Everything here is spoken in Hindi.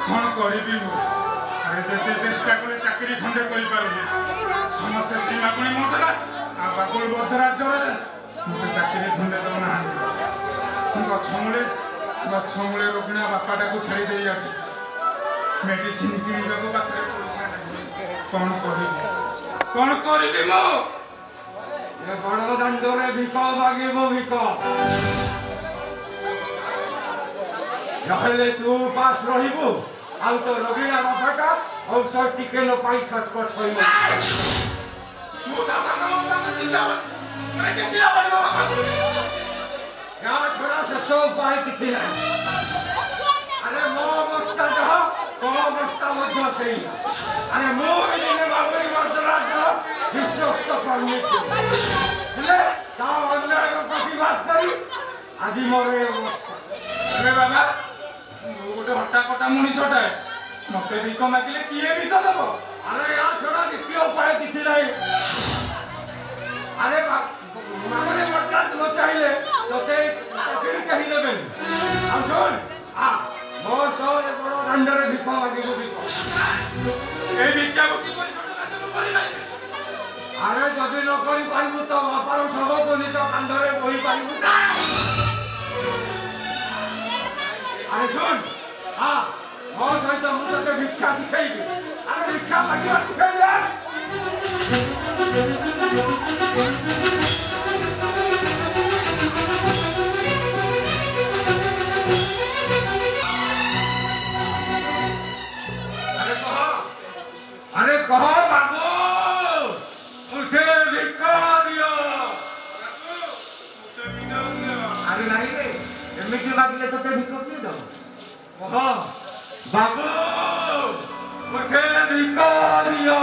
कौन करी अरे जैसे चेष्टा कर चाकरी खंडे समस्ते सीमाकुणी मदला आकुल बदरा जोर मत चाकरी खंडे दौना गछमूले रोगिणा बापाटा को छाड़ी दे आसी मेडिसिन किणवा को पाखे पैसा कौन करी मो बड़ दांडे भिक मागिब भिक नहले तू पास रहिबु आउ तो रोगिणा बापाटा औषध टिके न पाई छटपट होइबो छोड़ा से सब पाए किसी ना अरे मो अवस्था जह को अवस्था मध्य सही अरे मो इने बाबरी मर्दरा जह विश्वस्त करने ले ता अन्याय को प्रतिवाद करी आदि मोरे अवस्था अरे बाबा गोटे हट्टा कटा मनीषटा मत भिक मागिले किए भिक दब अरे या छोड़ा द्वितीय उपाय किसी नहीं अरे मामले मर्दा तुम चाहिए तोते चाकरी कहीं देबे आ सुन आ मो सो ए बड़ो दंडरे भिक मागिबो भिक ए भिक्षा बुकी कोई छोट काज करि नाही अरे जदि न करि पाइबु तो बापार सब बनि तो कांधरे बही पाइबु अरे सुन आ मो सहित मु तते भिक्षा सिखाइबि अरे भिक्षा मागिबा सिखाइ दे अरे कहो बाबू उठे भिक दियो अरे नहीं रे एमिति मागिले तोते भिक किए दो कहो बाबू उठे भिक दियो